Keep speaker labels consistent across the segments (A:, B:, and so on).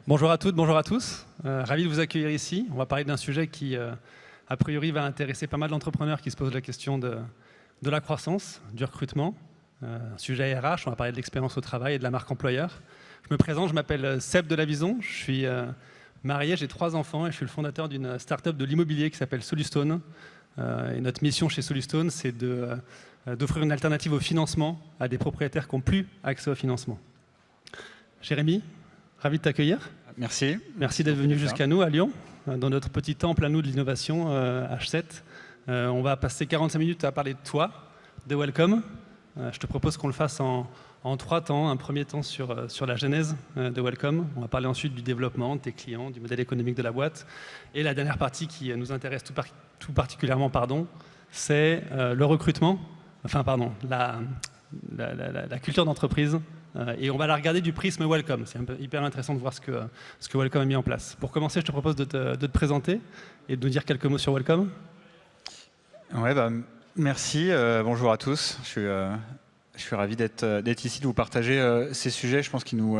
A: Bonjour à toutes, bonjour à tous. Ravi de vous accueillir ici. On va parler d'un sujet qui, a priori, va intéresser pas mal d'entrepreneurs qui se posent la question de la croissance, du recrutement. Un sujet RH, on va parler de l'expérience au travail et de la marque employeur. Je me présente, je m'appelle Seb de la Vison. Je suis marié, j'ai 3 enfants et je suis le fondateur d'une start-up de l'immobilier qui s'appelle Solustone. Et notre mission chez Solustone, c'est d'offrir une alternative au financement à des propriétaires qui n'ont plus accès au financement. Jérémy, ravi de t'accueillir.
B: Merci.
A: Merci d'être venu jusqu'à nous, à Lyon, dans notre petit temple à nous de l'innovation, H7. On va passer 45 minutes à parler de toi, de Welcome. Je te propose qu'on le fasse en 3 temps. Un premier temps sur la genèse de Welcome. On va parler ensuite du développement, de tes clients, du modèle économique de la boîte. Et la dernière partie qui nous intéresse tout particulièrement, c'est le recrutement, la culture d'entreprise. Et on va la regarder du prisme Welcome. C'est hyper intéressant de voir ce que Welcome a mis en place. Pour commencer, je te propose de te présenter et de nous dire quelques mots sur Welcome.
B: Ouais, merci. Bonjour à tous. Je suis ravi d'être ici, de vous partager ces sujets, je pense, qui nous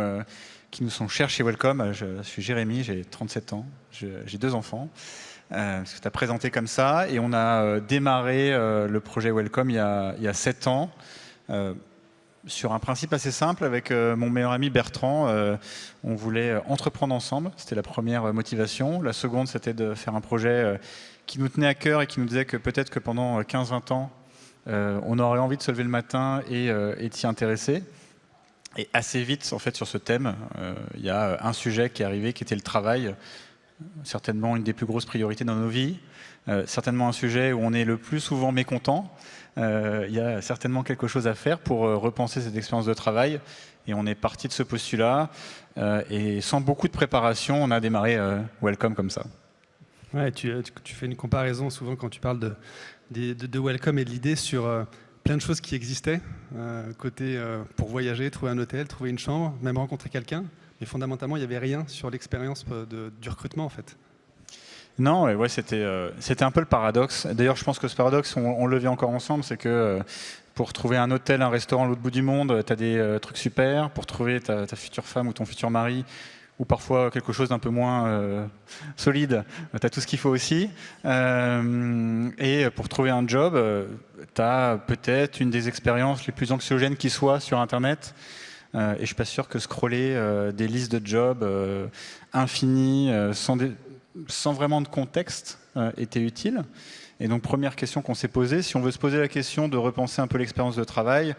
B: sont chers chez Welcome. Je suis Jérémy, j'ai 37 ans, j'ai 2 enfants. Parce que tu as présenté comme ça. Et on a démarré le projet Welcome il y a 7 ans. Sur un principe assez simple, avec mon meilleur ami Bertrand, on voulait entreprendre ensemble. C'était la première motivation. La seconde, c'était de faire un projet qui nous tenait à cœur et qui nous disait que peut-être que pendant 15-20 ans, on aurait envie de se lever le matin et de s'y intéresser. Et assez vite, en fait, sur ce thème, il y a un sujet qui est arrivé, qui était le travail. Certainement une des plus grosses priorités dans nos vies. Certainement un sujet où on est le plus souvent mécontent. Il y a certainement quelque chose à faire pour repenser cette expérience de travail. Et on est parti de ce postulat. Et sans beaucoup de préparation, on a démarré Welcome comme ça.
A: Ouais, tu fais une comparaison souvent quand tu parles de Welcome et de l'idée sur plein de choses qui existaient. Côté pour voyager, trouver un hôtel, trouver une chambre, même rencontrer quelqu'un. Mais fondamentalement, il n'y avait rien sur l'expérience du recrutement en fait.
B: Non, ouais, c'était un peu le paradoxe. D'ailleurs, je pense que ce paradoxe, on le vit encore ensemble, c'est que pour trouver un hôtel, un restaurant à l'autre bout du monde, tu as des trucs super. Pour trouver ta future femme ou ton futur mari, ou parfois quelque chose d'un peu moins solide, tu as tout ce qu'il faut aussi. Et pour trouver un job, tu as peut-être une des expériences les plus anxiogènes qui soit sur Internet. Et je ne suis pas sûr que scroller des listes de jobs infinies, sans vraiment de contexte, était utile. Et donc, première question qu'on s'est posée, si on veut se poser la question de repenser un peu l'expérience de travail,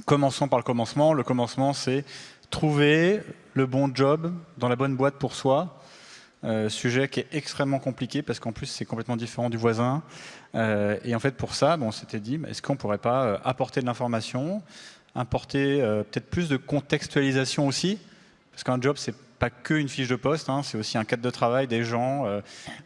B: commençons par le commencement. Le commencement, c'est trouver le bon job dans la bonne boîte pour soi. Sujet qui est extrêmement compliqué parce qu'en plus, c'est complètement différent du voisin. Et en fait, pour ça, on s'était dit, est-ce qu'on ne pourrait pas apporter de l'information, apporter peut-être plus de contextualisation aussi, parce qu'un job, c'est pas qu'une fiche de poste, hein, c'est aussi un cadre de travail, des gens,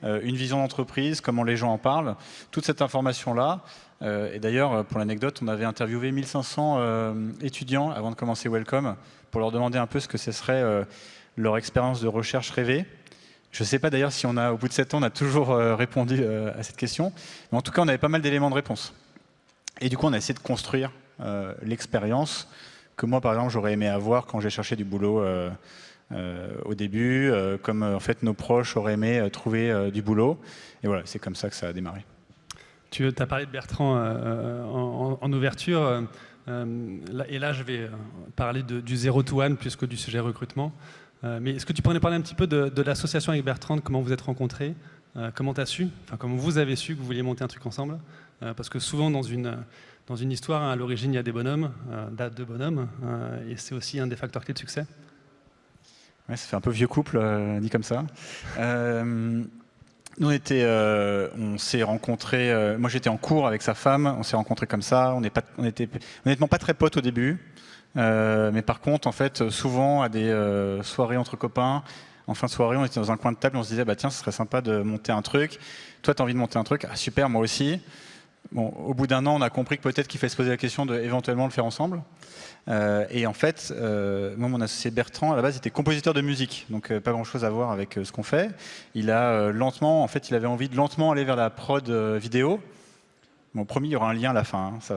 B: une vision d'entreprise, comment les gens en parlent, toute cette information-là. Et d'ailleurs, pour l'anecdote, on avait interviewé 1500 étudiants avant de commencer Welcome pour leur demander un peu ce que ce serait leur expérience de recherche rêvée. Je ne sais pas d'ailleurs si au bout de 7 ans, on a toujours répondu à cette question, mais en tout cas, on avait pas mal d'éléments de réponse. Et du coup, on a essayé de construire l'expérience que moi, par exemple, j'aurais aimé avoir quand j'ai cherché du boulot au début, comme en fait nos proches auraient aimé trouver du boulot. Et voilà, c'est comme ça que ça a démarré.
A: Tu as parlé de Bertrand en ouverture. Et là, je vais parler du 0 to 1 plus que du sujet recrutement. Mais est-ce que tu pourrais nous parler un petit peu de l'association avec Bertrand, comment vous êtes rencontrés, comment comment vous avez su que vous vouliez monter un truc ensemble, parce que souvent dans une histoire, à l'origine, il y a des bonhommes, deux bonhommes, et c'est aussi un des facteurs clés de succès.
B: Ouais, ça fait un peu vieux couple, dit comme ça. Nous, on s'est rencontrés. Moi, j'étais en cours avec sa femme. On s'est rencontrés comme ça. On était honnêtement pas très potes au début, mais par contre, en fait, souvent à des soirées entre copains, en fin de soirée, on était dans un coin de table. On se disait, tiens, ce serait sympa de monter un truc. Toi, tu as envie de monter un truc? Ah, super, moi aussi. Bon, au bout d'un an, on a compris que peut-être qu'il fallait se poser la question de éventuellement le faire ensemble. Et en fait, moi, mon associé Bertrand, à la base, était compositeur de musique, donc pas grand-chose à voir avec ce qu'on fait. Il a lentement, en fait, il avait envie de lentement aller vers la prod vidéo. Bon, promis, il y aura un lien à la fin. Hein,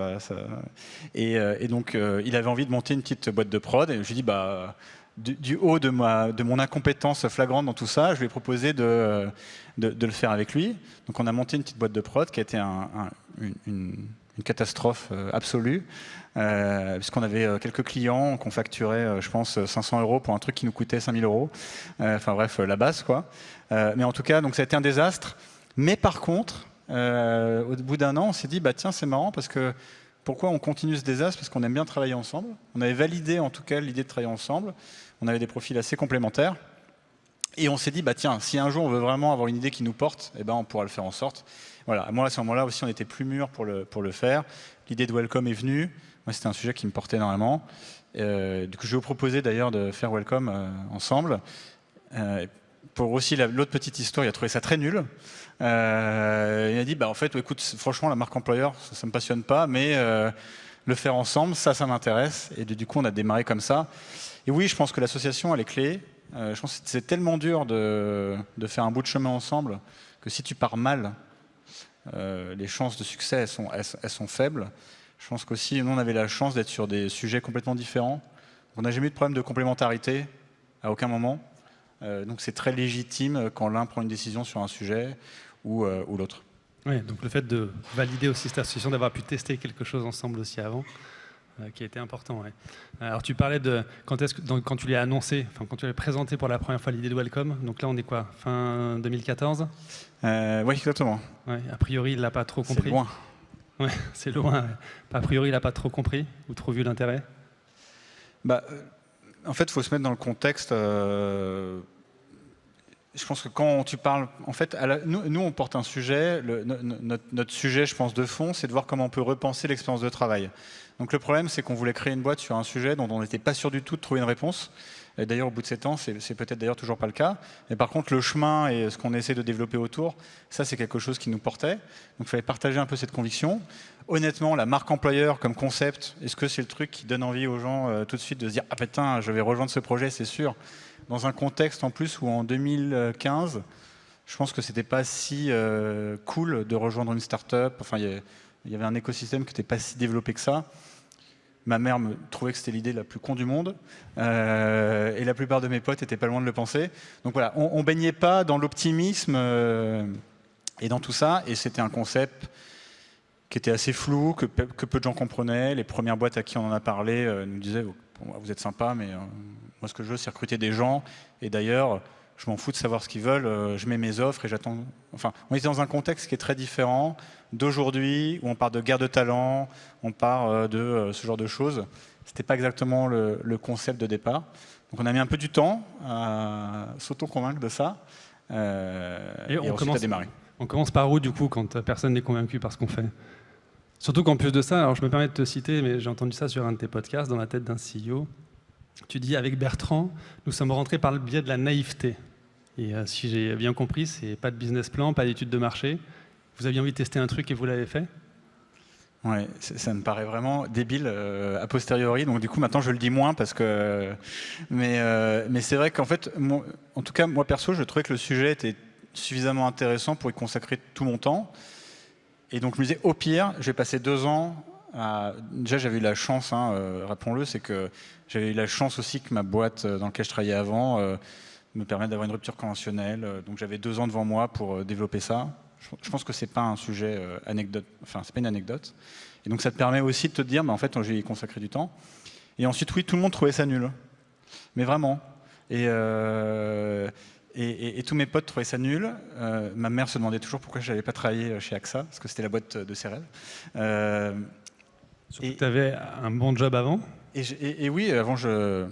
B: Et donc, il avait envie de monter une petite boîte de prod. Et je lui ai dit, du haut de mon incompétence flagrante dans tout ça, je lui ai proposé de le faire avec lui. Donc on a monté une petite boîte de prod qui a été une catastrophe absolue, puisqu'on avait quelques clients qu'on facturait, je pense, 500 € pour un truc qui nous coûtait 5000 €. Enfin bref, la base, quoi. Mais en tout cas, donc ça a été un désastre. Mais par contre, au bout d'un an, on s'est dit, bah tiens, c'est marrant parce que pourquoi on continue ce désastre? Parce qu'on aime bien travailler ensemble. On avait validé en tout cas l'idée de travailler ensemble. On avait des profils assez complémentaires. Et on s'est dit, bah tiens, si un jour on veut vraiment avoir une idée qui nous porte, eh ben, on pourra le faire en sorte. Voilà, moi à ce moment-là aussi, on était plus mûrs pour le faire. L'idée de Welcome est venue. Moi, c'était un sujet qui me portait énormément. Du coup, je vais vous proposer d'ailleurs de faire Welcome ensemble. Pour aussi l'autre petite histoire, il a trouvé ça très nul. Il a dit, bah en fait, écoute, franchement, la marque employeur, ça me passionne pas, mais le faire ensemble, ça m'intéresse. Et du coup, on a démarré comme ça. Et oui, je pense que l'association, elle est clé. Je pense que c'est tellement dur de faire un bout de chemin ensemble que si tu pars mal, les chances de succès, elles sont faibles. Je pense qu'aussi, nous, on avait la chance d'être sur des sujets complètement différents. On n'a jamais eu de problème de complémentarité, à aucun moment. Donc c'est très légitime quand l'un prend une décision sur un sujet ou l'autre.
A: Oui, donc le fait de valider aussi cette association, d'avoir pu tester quelque chose ensemble aussi avant, qui a été important. Ouais. Alors tu parlais de quand tu l'as annoncé, enfin quand tu l'as présenté pour la première fois l'idée de Welcome, donc là on est quoi, fin 2014 ?
B: Oui, exactement.
A: Ouais, a priori il l'a pas trop compris.
B: C'est loin.
A: Ouais, c'est loin. Ouais. A priori il n'a pas trop compris ou trop vu l'intérêt.
B: Bah, en fait, il faut se mettre dans le contexte. Je pense que quand tu parles, en fait, nous on porte un sujet. Notre sujet, je pense, de fond, c'est de voir comment on peut repenser l'expérience de travail. Donc le problème, c'est qu'on voulait créer une boîte sur un sujet dont on n'était pas sûr du tout de trouver une réponse. Et d'ailleurs, au bout de 7 ans, c'est peut-être d'ailleurs toujours pas le cas. Mais par contre, le chemin et ce qu'on essaie de développer autour, ça, c'est quelque chose qui nous portait. Donc il fallait partager un peu cette conviction. Honnêtement, la marque employeur comme concept, est-ce que c'est le truc qui donne envie aux gens tout de suite de se dire « Ah putain, je vais rejoindre ce projet, c'est sûr ». Dans un contexte en plus où en 2015, je pense que c'était pas si cool de rejoindre une start-up. Enfin, il y avait un écosystème qui n'était pas si développé que ça. Ma mère me trouvait que c'était l'idée la plus con du monde. Et la plupart de mes potes étaient pas loin de le penser. Donc voilà, on baignait pas dans l'optimisme et dans tout ça. Et c'était un concept qui était assez flou, que peu de gens comprenaient. Les premières boîtes à qui on en a parlé nous disaient bon, vous êtes sympa, mais moi ce que je veux c'est recruter des gens. Et d'ailleurs, je m'en fous de savoir ce qu'ils veulent. Je mets mes offres et j'attends. Enfin, on était dans un contexte qui est très différent d'aujourd'hui, où on parle de guerre de talent, on parle de ce genre de choses. C'était pas exactement le concept de départ. Donc on a mis un peu du temps à s'auto-convaincre de ça. Et ensuite à démarrer.
A: On commence par où du coup quand personne n'est convaincu par ce qu'on fait? Surtout qu'en plus de ça, alors je me permets de te citer, mais j'ai entendu ça sur un de tes podcasts, dans la tête d'un CEO. Tu dis, avec Bertrand, nous sommes rentrés par le biais de la naïveté. Et si j'ai bien compris, c'est pas de business plan, pas d'étude de marché. Vous aviez envie de tester un truc et vous l'avez fait?
B: Ouais, ça me paraît vraiment débile a posteriori. Donc du coup, maintenant, je le dis moins parce que. Mais c'est vrai qu'en fait, en tout cas, moi perso, je trouvais que le sujet était suffisamment intéressant pour y consacrer tout mon temps. Et donc je me disais, au pire, j'ai passé 2 ans. Déjà, j'avais eu la chance, rappelons-le, c'est que j'avais eu la chance aussi que ma boîte dans laquelle je travaillais avant me permette d'avoir une rupture conventionnelle. Donc j'avais 2 ans devant moi pour développer ça. Je pense que c'est pas un sujet anecdote. Enfin, c'est pas une anecdote. Et donc ça te permet aussi de te dire, en fait, j'ai consacré du temps. Et ensuite, oui, tout le monde trouvait ça nul, mais vraiment. Et tous mes potes trouvaient ça nul. Ma mère se demandait toujours pourquoi je n'allais pas travailler chez AXA, parce que c'était la boîte de ses rêves.
A: Surtout que tu avais un bon job avant.
B: Et oui, avant, je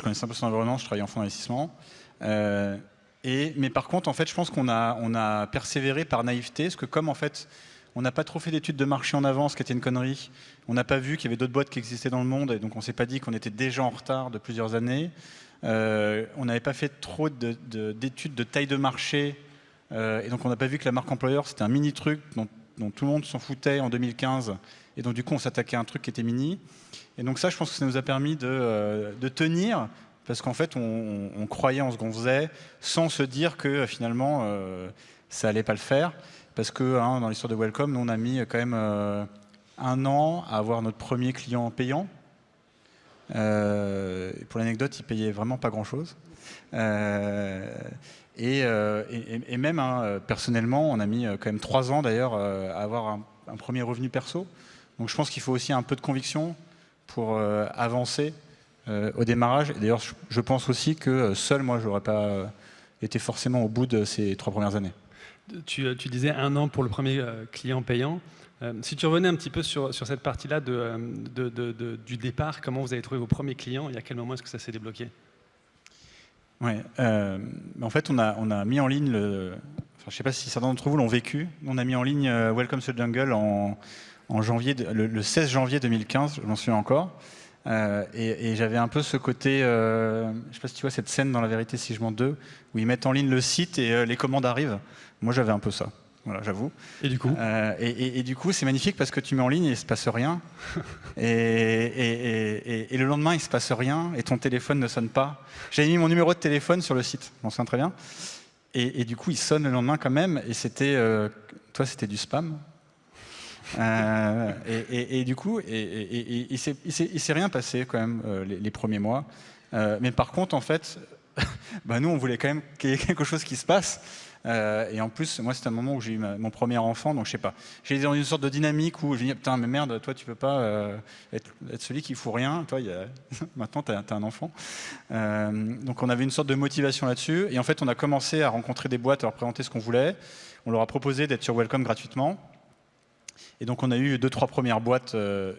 B: connaissais un peu son environnement, je travaillais en fonds d'investissement. Mais par contre, en fait, je pense qu'on a persévéré par naïveté, parce que comme en fait, on n'a pas trop fait d'études de marché en avance, ce qui était une connerie. On n'a pas vu qu'il y avait d'autres boîtes qui existaient dans le monde, et donc on ne s'est pas dit qu'on était déjà en retard de plusieurs années. On n'avait pas fait trop d'études de taille de marché, et donc on n'a pas vu que la marque employeur, c'était un mini truc dont tout le monde s'en foutait en 2015. Et donc du coup, on s'attaquait à un truc qui était mini. Et donc ça, je pense que ça nous a permis de tenir, parce qu'en fait, on croyait en ce qu'on faisait, sans se dire que finalement, ça allait pas le faire. Parce que dans l'histoire de Welcome, nous, on a mis quand même 1 an à avoir notre premier client payant. Pour l'anecdote, ils payaient vraiment pas grand-chose. Et même, hein, personnellement, on a mis quand même 3 ans d'ailleurs à avoir un premier revenu perso. Donc je pense qu'il faut aussi un peu de conviction pour avancer au démarrage. Et d'ailleurs, je pense aussi que seul, moi, je n'aurais pas été forcément au bout de ces 3 premières années.
A: Tu disais 1 an pour le premier client payant. Si tu revenais un petit peu sur cette partie-là du départ, comment vous avez trouvé vos premiers clients et à quel moment est-ce que ça s'est débloqué?
B: Ouais, en fait, on a mis en ligne je ne sais pas si certains d'entre vous l'ont vécu. On a mis en ligne Welcome to the Jungle en janvier, le 16 janvier 2015, je m'en souviens encore. Et j'avais un peu ce côté, je ne sais pas si tu vois cette scène dans La Vérité si je mens 2, où ils mettent en ligne le site et les commandes arrivent. Moi, j'avais un peu ça. Voilà, j'avoue.
A: Et du coup
B: et du coup, c'est magnifique parce que tu mets en ligne et il ne se passe rien. Et le lendemain, il ne se passe rien et ton téléphone ne sonne pas. J'avais mis mon numéro de téléphone sur le site, je m'en souviens très bien. Et du coup, il sonne le lendemain quand même. Et c'était, toi, c'était du spam. Et du coup, il s'est rien passé quand même les premiers mois. Mais par contre, en fait, nous, on voulait quand même qu'il y ait quelque chose qui se passe. Et en plus, moi, c'était un moment où j'ai eu mon premier enfant, donc je sais pas. J'ai été dans une sorte de dynamique où je me dis, putain, mais merde, toi, tu peux pas être celui qui fout rien. Toi, maintenant, tu as un enfant. Donc, on avait une sorte de motivation là-dessus. Et en fait, on a commencé à rencontrer des boîtes, à leur présenter ce qu'on voulait. On leur a proposé d'être sur Welcome gratuitement. Et donc, on a eu 2-3 premières boîtes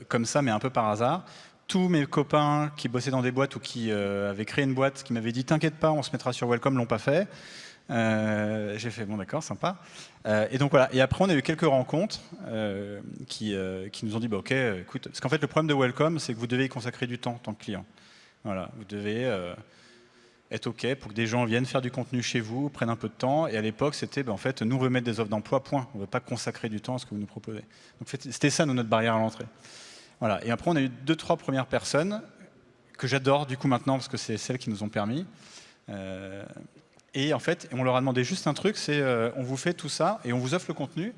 B: comme ça, mais un peu par hasard. Tous mes copains qui bossaient dans des boîtes ou qui avaient créé une boîte, qui m'avaient dit, t'inquiète pas, on se mettra sur Welcome, l'ont pas fait. J'ai fait bon d'accord, sympa. Et donc voilà. Et après on a eu quelques rencontres qui nous ont dit bah ok, écoute, parce qu'en fait le problème de Welcome, c'est que vous devez y consacrer du temps en tant que client. Voilà, vous devez être ok pour que des gens viennent faire du contenu chez vous, prennent un peu de temps. Et à l'époque c'était en fait nous remettre des offres d'emploi, point. On ne veut pas consacrer du temps à ce que vous nous proposez. Donc c'était ça notre barrière à l'entrée. Voilà. Et après on a eu 2-3 premières personnes que j'adore du coup maintenant parce que c'est celles qui nous ont permis. Et en fait, on leur a demandé juste un truc, c'est on vous fait tout ça et on vous offre le contenu.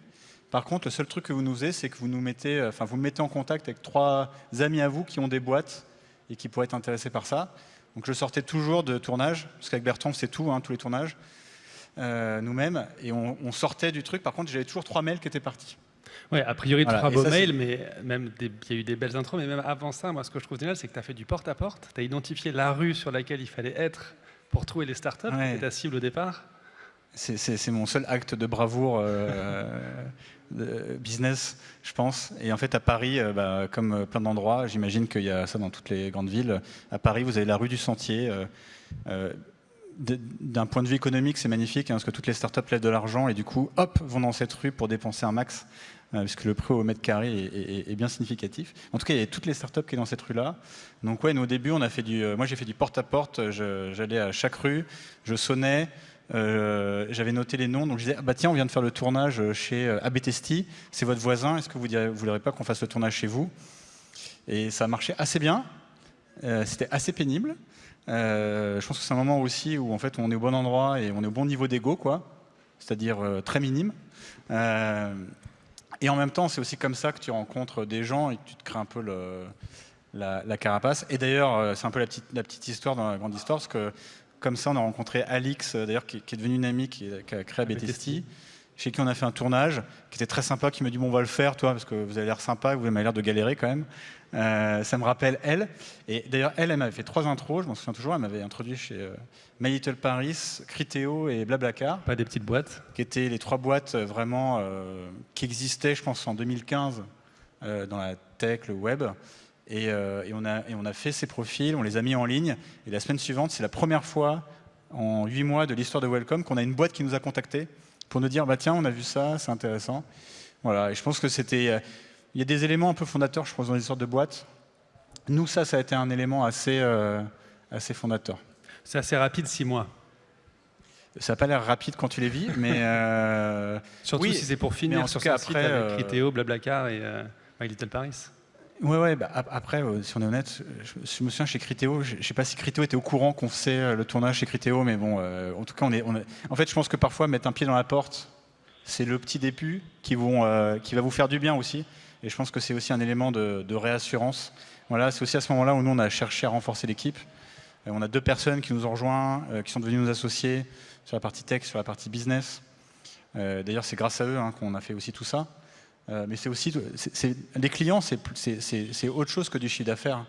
B: Par contre, le seul truc que vous nous faisiez, c'est que vous me mettez en contact avec 3 amis à vous qui ont des boîtes et qui pourraient être intéressés par ça. Donc je sortais toujours de tournage, parce qu'avec Bertrand, c'est tout, hein, tous les tournages, nous-mêmes, et on sortait du truc. Par contre, j'avais toujours 3 mails qui étaient partis.
A: Ouais, a priori,
B: Voilà.
A: 3 beaux mails, mais même il y a eu des belles intros, mais même avant ça, moi, ce que je trouve génial, c'est que tu as fait du porte-à-porte, tu as identifié la rue sur laquelle il fallait être pour trouver les startups, qui étaient ta cible au départ.
B: C'est mon seul acte de bravoure de business, je pense. Et en fait, à Paris, comme plein d'endroits, j'imagine qu'il y a ça dans toutes les grandes villes. À Paris, vous avez la rue du Sentier. D'un point de vue économique, c'est magnifique, hein, parce que toutes les startups lèvent de l'argent et du coup, hop, vont dans cette rue pour dépenser un max, puisque le prix au mètre carré est bien significatif. En tout cas, il y a toutes les startups qui sont dans cette rue-là. Donc ouais, nous, au début, on a fait moi, j'ai fait du porte-à-porte. J'allais à chaque rue, je sonnais. J'avais noté les noms, donc je disais tiens, on vient de faire le tournage chez Abetesti, c'est votre voisin, est-ce que vous ne voudriez pas qu'on fasse le tournage chez vous? Et ça marchait assez bien, c'était assez pénible. Je pense que c'est un moment aussi où en fait on est au bon endroit et on est au bon niveau d'ego, quoi, c'est-à-dire très minime. Et en même temps, c'est aussi comme ça que tu rencontres des gens et que tu te crées un peu la carapace. Et d'ailleurs, c'est un peu la petite histoire dans la grande histoire, parce que comme ça, on a rencontré Alix, d'ailleurs, qui est devenue une amie, qui a créé Abetesti, chez qui on a fait un tournage, qui était très sympa, qui me dit bon, on va le faire, toi, parce que vous avez l'air sympa, vous avez l'air de galérer quand même. Ça me rappelle elle. Et d'ailleurs, elle m'avait fait 3 intros, je m'en souviens toujours. Elle m'avait introduit chez My Little Paris, Criteo et Blablacar.
A: Pas des petites boîtes.
B: Qui étaient les 3 boîtes vraiment qui existaient, je pense, en 2015 dans la tech, le web. Et on a fait ces profils, on les a mis en ligne. Et la semaine suivante, c'est la première fois en 8 mois de l'histoire de Welcome qu'on a une boîte qui nous a contactés pour nous dire tiens, on a vu ça, c'est intéressant. Voilà. Et je pense que c'était. Il y a des éléments un peu fondateurs, je pense, dans l'histoire de boîte. Nous, ça a été un élément assez fondateur.
A: C'est assez rapide, 6 mois.
B: Ça n'a pas l'air rapide quand tu les vis, mais
A: surtout si c'est pour finir sur son site avec Criteo, Blablacar et My Little Paris.
B: Ouais. Après, si on est honnête, je me souviens chez Criteo, je ne sais pas si Criteo était au courant qu'on faisait le tournage chez Criteo, mais bon, en tout cas, en fait, je pense que parfois, mettre un pied dans la porte, c'est le petit début qui va vous faire du bien aussi. Et je pense que c'est aussi un élément de réassurance. Voilà, c'est aussi à ce moment-là où nous, on a cherché à renforcer l'équipe. On a 2 personnes qui nous ont rejoints, qui sont devenues nos associés sur la partie tech, sur la partie business. D'ailleurs, c'est grâce à eux qu'on a fait aussi tout ça. Mais c'est aussi, les clients, c'est autre chose que du chiffre d'affaires.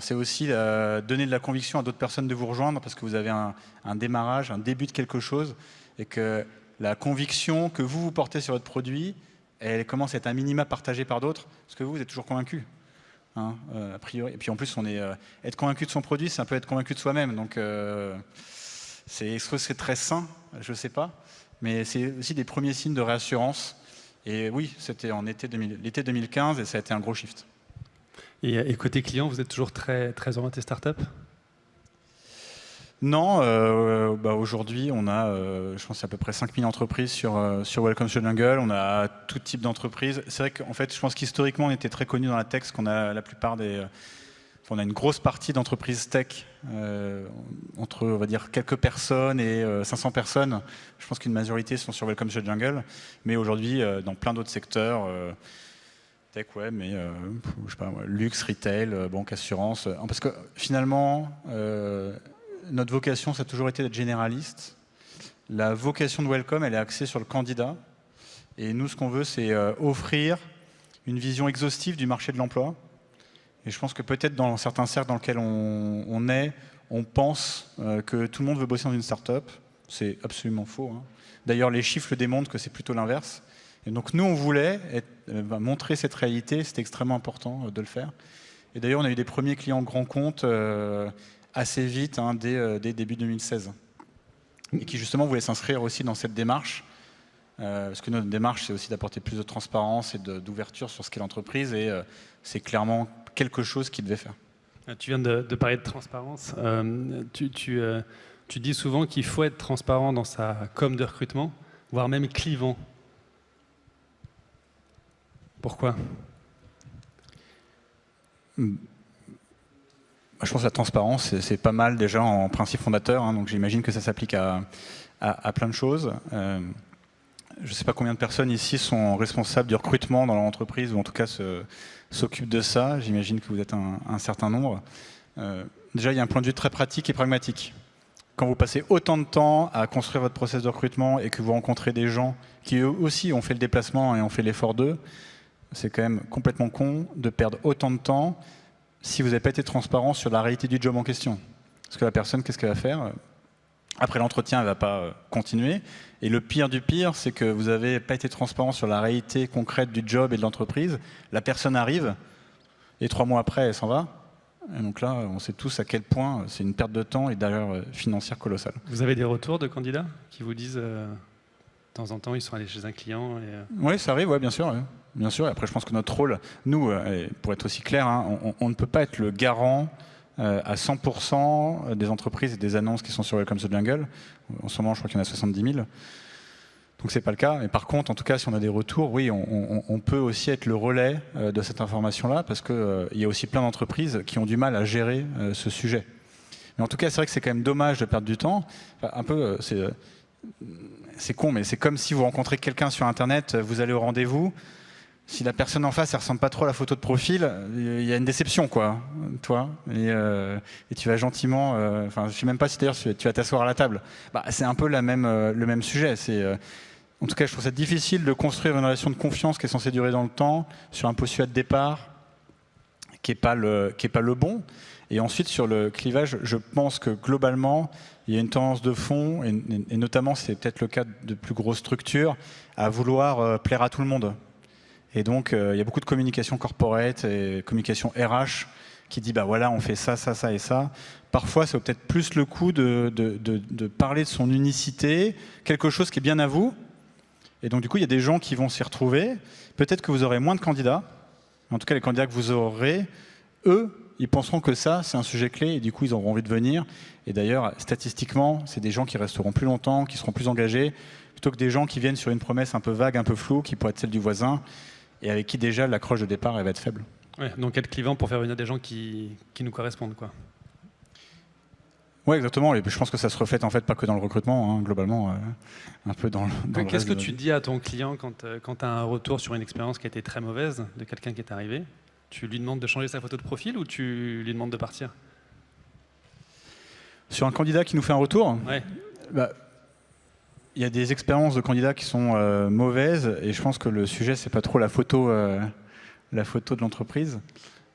B: C'est aussi donner de la conviction à d'autres personnes de vous rejoindre parce que vous avez un démarrage, un début de quelque chose et que la conviction que vous portez sur votre produit, elle commence à être un minima partagée par d'autres parce que vous êtes toujours convaincu. A priori. Et puis en plus, être convaincu de son produit, c'est un peu être convaincu de soi-même. Donc est-ce que c'est très sain? Je ne sais pas. Mais c'est aussi des premiers signes de réassurance. Et oui, c'était l'été 2015 et ça a été un gros shift.
A: Et côté client, vous êtes toujours très, très orienté startup?
B: Non, aujourd'hui, on a, je pense, à peu près 5000 entreprises sur Welcome to the Jungle. On a tout type d'entreprises. C'est vrai qu'en fait, je pense qu'historiquement, on était très connus dans la tech, parce qu'on a la plupart on a une grosse partie d'entreprises tech, entre, on va dire, quelques personnes et 500 personnes. Je pense qu'une majorité sont sur Welcome to the Jungle. Mais aujourd'hui, dans plein d'autres secteurs, tech, ouais, mais je sais pas, luxe, retail, banque, assurance. Parce que finalement, notre vocation, ça a toujours été d'être généraliste. La vocation de Welcome, elle est axée sur le candidat. Et nous, ce qu'on veut, c'est offrir une vision exhaustive du marché de l'emploi. Et je pense que peut-être dans certains cercles dans lesquels on est, on pense que tout le monde veut bosser dans une start-up. C'est absolument faux. D'ailleurs, les chiffres le démontrent que c'est plutôt l'inverse. Et donc nous, on voulait montrer cette réalité. C'était extrêmement important de le faire. Et d'ailleurs, on a eu des premiers clients grands comptes assez vite, dès début 2016. Et qui justement voulaient s'inscrire aussi dans cette démarche. Parce que notre démarche, c'est aussi d'apporter plus de transparence et d'ouverture sur ce qu'est l'entreprise. Et c'est clairement quelque chose qu'ils devaient faire.
A: Tu viens de parler de transparence. Tu dis souvent qu'il faut être transparent dans sa com de recrutement, voire même clivant. Pourquoi?
B: Je pense que la transparence, c'est pas mal déjà en principe fondateur, donc j'imagine que ça s'applique à plein de choses. Je ne sais pas combien de personnes ici sont responsables du recrutement dans leur entreprise, ou en tout cas s'occupent de ça. J'imagine que vous êtes un certain nombre. Déjà, il y a un point de vue très pratique et pragmatique. Quand vous passez autant de temps à construire votre process de recrutement et que vous rencontrez des gens qui eux aussi ont fait le déplacement et ont fait l'effort d'eux, c'est quand même complètement con de perdre autant de temps si vous n'avez pas été transparent sur la réalité du job en question. Parce que la personne, qu'est-ce qu'elle va faire? Après l'entretien, elle ne va pas continuer. Et le pire du pire, c'est que vous n'avez pas été transparent sur la réalité concrète du job et de l'entreprise. La personne arrive, et 3 mois après, elle s'en va. Et donc là, on sait tous à quel point c'est une perte de temps et d'ailleurs financière colossale.
A: Vous avez des retours de candidats qui vous disent, de temps en temps, ils sont allés chez un client
B: Oui, ça arrive, ouais, bien sûr. Ouais. Bien sûr. Et après, je pense que notre rôle, nous, pour être aussi clair, on ne peut pas être le garant à 100% des entreprises et des annonces qui sont sur Welcome to the Jungle. En ce moment, je crois qu'il y en a 70 000. Donc, ce n'est pas le cas. Mais par contre, en tout cas, si on a des retours, oui, on peut aussi être le relais de cette information-là parce qu'il y a aussi plein d'entreprises qui ont du mal à gérer ce sujet. Mais en tout cas, c'est vrai que c'est quand même dommage de perdre du temps. Enfin, un peu, c'est con, mais c'est comme si vous rencontrez quelqu'un sur Internet, vous allez au rendez-vous. Si la personne en face, elle ressemble pas trop à la photo de profil, il y a une déception, quoi, toi. Et tu vas gentiment. Enfin, je sais même pas si d'ailleurs tu vas t'asseoir à la table. Bah, c'est un peu le même sujet. En tout cas, je trouve ça difficile de construire une relation de confiance qui est censée durer dans le temps sur un postulat de départ qui est pas le bon. Et ensuite, sur le clivage, je pense que globalement, il y a une tendance de fond, et notamment, c'est peut-être le cas de plus grosses structures, à vouloir plaire à tout le monde. Et donc, il y a beaucoup de communication corporate et communication RH qui dit, bah voilà, on fait ça, ça, ça et ça. Parfois, ça vaut peut-être plus le coup de parler de son unicité, quelque chose qui est bien à vous. Et donc, du coup, il y a des gens qui vont s'y retrouver. Peut-être que vous aurez moins de candidats. En tout cas, les candidats que vous aurez, eux, ils penseront que ça, c'est un sujet clé et du coup, ils auront envie de venir. Et d'ailleurs, statistiquement, c'est des gens qui resteront plus longtemps, qui seront plus engagés, plutôt que des gens qui viennent sur une promesse un peu vague, un peu floue, qui pourrait être celle du voisin, et avec qui déjà l'accroche de départ elle va être faible.
A: Ouais, donc être clivant pour faire venir des gens qui nous correspondent, quoi.
B: Ouais, exactement. Et je pense que ça se reflète en fait pas que dans le recrutement, hein, globalement, un peu dans le
A: Qu'est-ce
B: reste
A: que
B: de...
A: tu dis à ton client quand tu as un retour sur une expérience qui a été très mauvaise de quelqu'un qui est arrivé? Tu lui demandes de changer sa photo de profil ou tu lui demandes de partir?
B: Sur un candidat qui nous fait un retour,
A: Ouais.
B: bah, il y a des expériences de candidats qui sont mauvaises, et je pense que le sujet, c'est pas trop la photo de l'entreprise.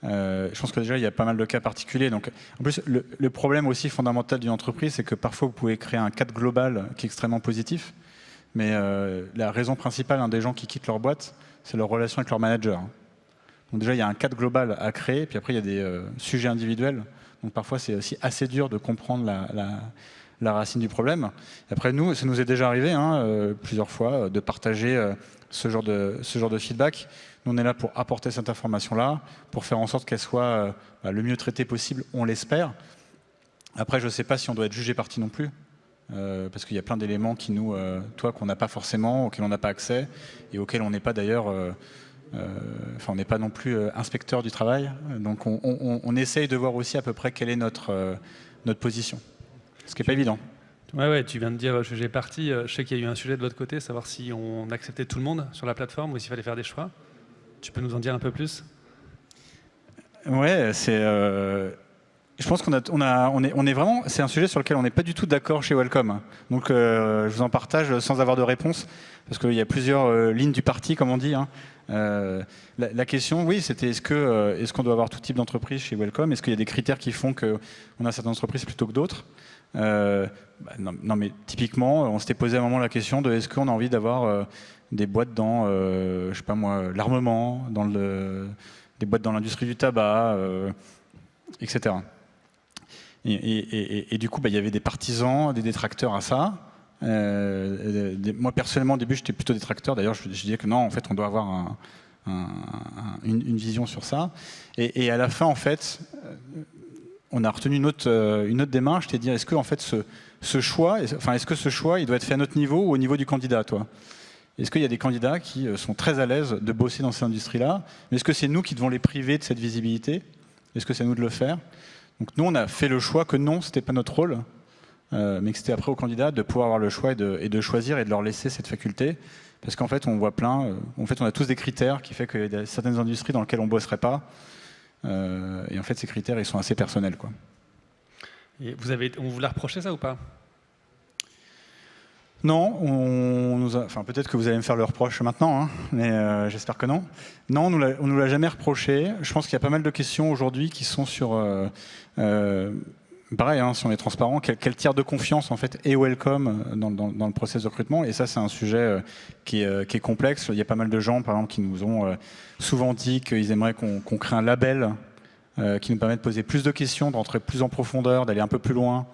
B: Je pense que déjà, il y a pas mal de cas particuliers. Donc, en plus, le problème aussi fondamental d'une entreprise, c'est que parfois, vous pouvez créer un cadre global qui est extrêmement positif, mais la raison principale des gens qui quittent leur boîte, c'est leur relation avec leur manager. Donc déjà, il y a un cadre global à créer, puis après, il y a des sujets individuels. Donc parfois, c'est aussi assez dur de comprendre la racine du problème. Après, nous, ça nous est déjà arrivé plusieurs fois de partager ce genre de feedback. Nous, on est là pour apporter cette information-là, pour faire en sorte qu'elle soit le mieux traitée possible, on l'espère. Après, je ne sais pas si on doit être jugé parti non plus, parce qu'il y a plein d'éléments qui qu'on n'a pas forcément, auxquels on n'a pas accès, et auxquels on n'est pas d'ailleurs... on n'est pas non plus inspecteur du travail. Donc, on essaye de voir aussi à peu près quelle est notre position. Ce qui n'est pas évident.
A: Ouais, tu viens de dire sujet parti. Je sais qu'il y a eu un sujet de l'autre côté, savoir si on acceptait tout le monde sur la plateforme ou s'il fallait faire des choix. Tu peux nous en dire un peu plus?
B: Ouais, je pense on est vraiment. C'est un sujet sur lequel on n'est pas du tout d'accord chez Welcome. Donc, je vous en partage sans avoir de réponse, parce qu'il y a plusieurs lignes du parti, comme on dit. La question, oui, c'était est-ce qu'on doit avoir tout type d'entreprise chez Welcome? Est-ce qu'il y a des critères qui font qu'on a certaines entreprises plutôt que d'autres? Non, mais typiquement, on s'était posé à un moment la question de est-ce qu'on a envie d'avoir des boîtes dans, je sais pas moi, l'armement, des boîtes dans l'industrie du tabac, etc. Et du coup, il y avait des partisans, des détracteurs à ça. Moi, personnellement, au début, j'étais plutôt détracteur. D'ailleurs, je disais que non, en fait, on doit avoir une vision sur ça. Et à la fin, en fait, on a retenu une autre démarche, c'est-à-dire est-ce que en fait ce choix, est-ce que ce choix, il doit être fait à notre niveau ou au niveau du candidat, toi? Est-ce qu'il y a des candidats qui sont très à l'aise de bosser dans cette industrie-là? Mais est-ce que c'est nous qui devons les priver de cette visibilité? Est-ce que c'est à nous de le faire? Donc nous, on a fait le choix que non, c'était pas notre rôle, mais que c'était après aux candidats de pouvoir avoir le choix et de choisir et de leur laisser cette faculté. Parce qu'en fait, on voit en fait, on a tous des critères qui fait qu'il y a certaines industries dans lesquelles on ne bosserait pas. Et en fait, ces critères, ils sont assez personnels, quoi.
A: Et on vous l'a reproché ça ou pas?
B: Non, peut-être que vous allez me faire le reproche maintenant, hein, mais j'espère que non. Non, on nous l'a jamais reproché. Je pense qu'il y a pas mal de questions aujourd'hui qui sont sur... pareil, si on est transparent, quel tiers de confiance en fait est welcome dans le process de recrutement? Et ça, c'est un sujet qui est complexe. Il y a pas mal de gens, par exemple, qui nous ont souvent dit qu'ils aimeraient qu'on crée un label qui nous permet de poser plus de questions, de rentrer plus en profondeur, d'aller un peu plus loin,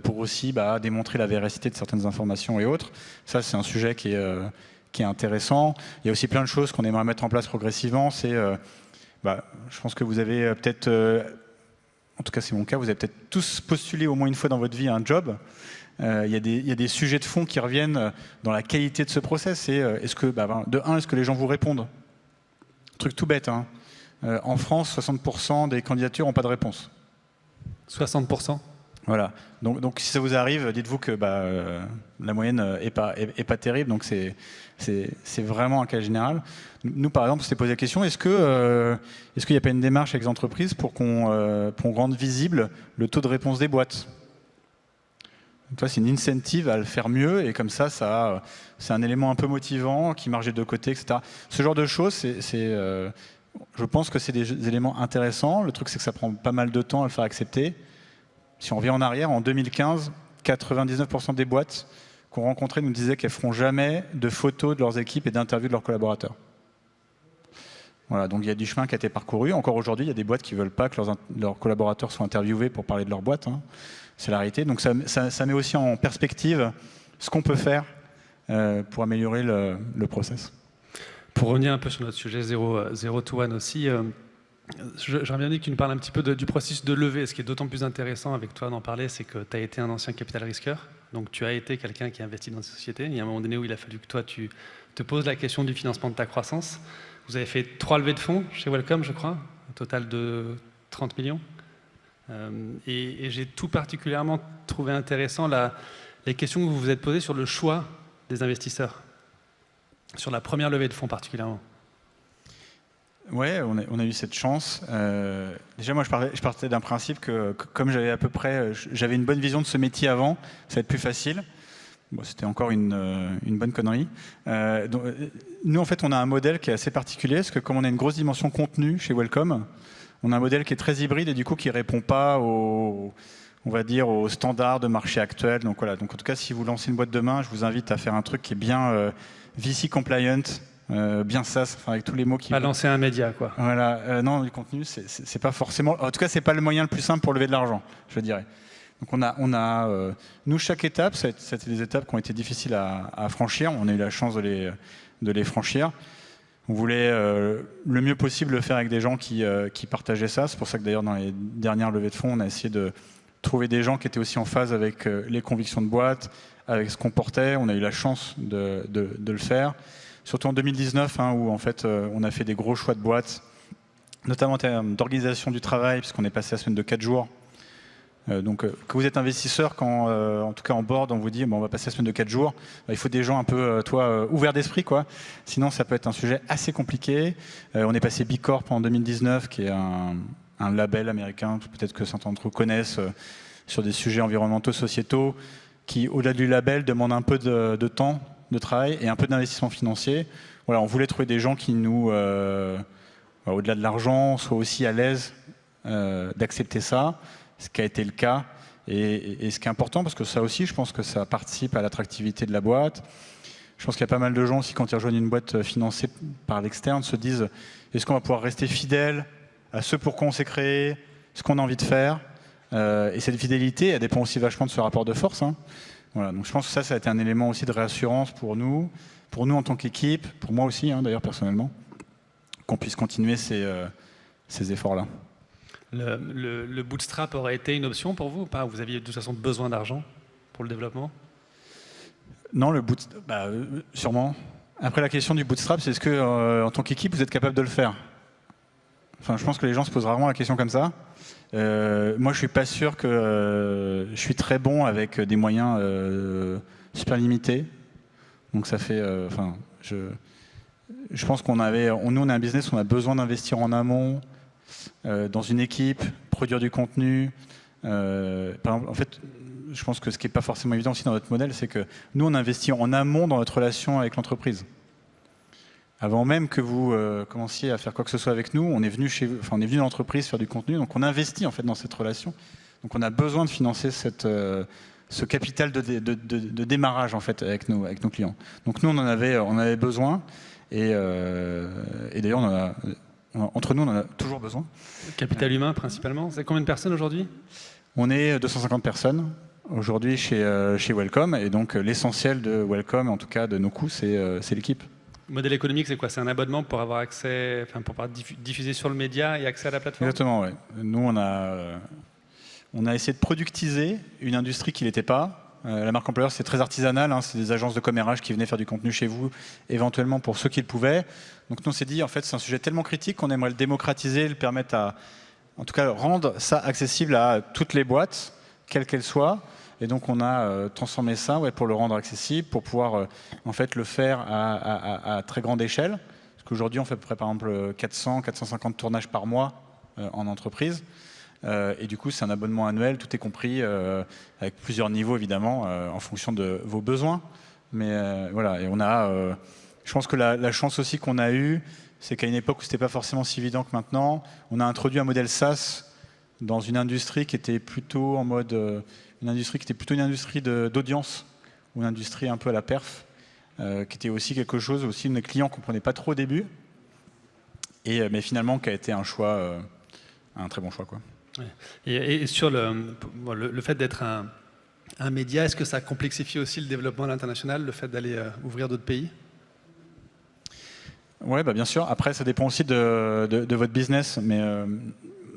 B: pour aussi démontrer la véracité de certaines informations et autres. Ça, c'est un sujet qui est intéressant. Il y a aussi plein de choses qu'on aimerait mettre en place progressivement. Je pense que vous avez peut-être, en tout cas c'est mon cas, vous avez peut-être tous postulé au moins une fois dans votre vie à un job. Il y a des sujets de fond qui reviennent dans la qualité de ce process. Est-ce que les gens vous répondent? Truc tout bête, hein. En France, 60% des candidatures n'ont pas de réponse.
A: 60%?
B: Voilà. Donc si ça vous arrive, dites-vous que la moyenne est pas terrible. Donc c'est vraiment un cas général. Nous, par exemple, on s'était posé la question, est-ce qu'il n'y a pas une démarche avec les entreprises pour qu'on rende visible le taux de réponse des boîtes? C'est une incentive à le faire mieux, et comme ça c'est un élément un peu motivant qui marche des deux côtés, etc. Ce genre de choses, je pense que c'est des éléments intéressants. Le truc, c'est que ça prend pas mal de temps à le faire accepter. Si on revient en arrière, en 2015, 99% des boîtes qu'on rencontrait nous disaient qu'elles ne feront jamais de photos de leurs équipes et d'interviews de leurs collaborateurs. Voilà, donc il y a du chemin qui a été parcouru. Encore aujourd'hui, il y a des boîtes qui ne veulent pas que leurs collaborateurs soient interviewés pour parler de leur boîte. C'est la réalité. Donc ça met aussi en perspective ce qu'on peut faire pour améliorer le process.
A: Pour revenir un peu sur notre sujet 0 to 1 aussi, j'aurais bien dit que tu nous parles un petit peu du processus de levée. Ce qui est d'autant plus intéressant avec toi d'en parler, c'est que tu as été un ancien capital risqueur. Donc tu as été quelqu'un qui a investi dans des sociétés. Il y a un moment donné où il a fallu que toi, tu te poses la question du financement de ta croissance. Vous avez fait 3 levées de fonds chez Welcome, je crois, un total de 30 millions. Et j'ai tout particulièrement trouvé intéressant les questions que vous vous êtes posées sur le choix des investisseurs, sur la première levée de fonds particulièrement.
B: Ouais, on a eu cette chance. Déjà, moi, je partais d'un principe que comme j'avais une bonne vision de ce métier avant, ça va être plus facile. Bon, c'était encore une bonne connerie. Nous, en fait, on a un modèle qui est assez particulier, parce que comme on a une grosse dimension contenu chez Welcome, on a un modèle qui est très hybride et du coup qui ne répond pas on va dire, aux standards de marché actuels. Donc voilà. Donc en tout cas, si vous lancez une boîte demain, je vous invite à faire un truc qui est bien VC compliant, bien SaaS, enfin avec tous les mots qui.
A: Pas lancer un média, quoi.
B: Voilà. Non, du contenu, c'est pas forcément. En tout cas, c'est pas le moyen le plus simple pour lever de l'argent, je dirais. Donc nous, chaque étape, c'était des étapes qui ont été difficiles à franchir. On a eu la chance de les franchir. On voulait le mieux possible le faire avec des gens qui partageaient ça. C'est pour ça que d'ailleurs, dans les dernières levées de fonds, on a essayé de trouver des gens qui étaient aussi en phase avec les convictions de boîte, avec ce qu'on portait. On a eu la chance de le faire. Surtout en 2019, où en fait, on a fait des gros choix de boîte, notamment en termes d'organisation du travail, puisqu'on est passé à la semaine de 4 jours. Donc, quand vous êtes investisseur, en tout cas en board, on vous dit bon, on va passer la semaine de 4 jours, il faut des gens un peu ouverts d'esprit, quoi. Sinon, ça peut être un sujet assez compliqué. On est passé B Corp en 2019, qui est un label américain, peut-être que certains d'entre vous connaissent, sur des sujets environnementaux, sociétaux, qui, au-delà du label, demandent un peu de temps de travail et un peu d'investissement financier. Voilà, on voulait trouver des gens qui nous, au-delà de l'argent, soient aussi à l'aise d'accepter ça. Ce qui a été le cas, et ce qui est important, parce que ça aussi, je pense que ça participe à l'attractivité de la boîte. Je pense qu'il y a pas mal de gens aussi, quand ils rejoignent une boîte financée par l'externe, se disent est-ce qu'on va pouvoir rester fidèle à ce pour quoi on s'est créé, ce qu'on a envie de faire. Et cette fidélité, elle dépend aussi vachement de ce rapport de force. Voilà, donc je pense que ça a été un élément aussi de réassurance pour nous en tant qu'équipe, pour moi aussi, d'ailleurs personnellement, qu'on puisse continuer ces efforts-là.
A: Le bootstrap aurait été une option pour vous ou pas? Vous aviez de toute façon besoin d'argent pour le développement?
B: Non, le bootstrap, sûrement. Après, la question du bootstrap, c'est est-ce que, en tant qu'équipe, vous êtes capable de le faire? Enfin, je pense que les gens se posent rarement la question comme ça. Moi, je suis pas sûr que je suis très bon avec des moyens super limités. Donc, ça fait... je pense nous, on a un business où on a besoin d'investir en amont, dans une équipe, produire du contenu. Par exemple, en fait, je pense que ce qui n'est pas forcément évident aussi dans notre modèle, c'est que nous, on investit en amont dans notre relation avec l'entreprise. Avant même que vous commenciez à faire quoi que ce soit avec nous, on est venu dans l'entreprise faire du contenu, donc on investit en fait dans cette relation. Donc on a besoin de financer ce capital de démarrage en fait avec nos clients. Donc nous, on avait besoin, et d'ailleurs, entre nous, on en a toujours besoin.
A: Capital humain principalement. C'est combien de personnes aujourd'hui?
B: On est 250 personnes aujourd'hui chez Welcome, et donc l'essentiel de Welcome, en tout cas de nos coûts, c'est l'équipe.
A: Le modèle économique, c'est quoi? C'est un abonnement pour avoir accès, pour pouvoir diffuser sur le média et accès à la plateforme?
B: Exactement, oui. Nous, on a essayé de productiser une industrie qui n'était pas. La marque employeur, c'est très artisanal, c'est des agences de commérage qui venaient faire du contenu chez vous, éventuellement pour ceux qui le pouvaient. Donc nous, on s'est dit, en fait, c'est un sujet tellement critique qu'on aimerait le démocratiser, le permettre en tout cas, rendre ça accessible à toutes les boîtes, quelles qu'elles soient. Et donc, on a transformé ça pour le rendre accessible, pour pouvoir en fait le faire à très grande échelle. Parce qu'aujourd'hui, on fait à peu près, par exemple, 400-450 tournages par mois en entreprise. Et du coup, c'est un abonnement annuel, tout est compris, avec plusieurs niveaux évidemment, en fonction de vos besoins. Mais voilà, et on a, je pense que la chance aussi qu'on a eue, c'est qu'à une époque où c'était pas forcément si évident que maintenant, on a introduit un modèle SaaS dans une industrie qui était plutôt en mode, une industrie d'audience, ou une industrie un peu à la perf, qui était aussi quelque chose, aussi nos clients ne comprenaient pas trop au début, mais finalement qui a été un choix, un très bon choix, quoi.
A: Ouais. Et sur le fait d'être un média, est-ce que ça complexifie aussi le développement à l'international, le fait d'aller ouvrir d'autres pays?
B: Oui, bien sûr. Après, ça dépend aussi de votre business. Mais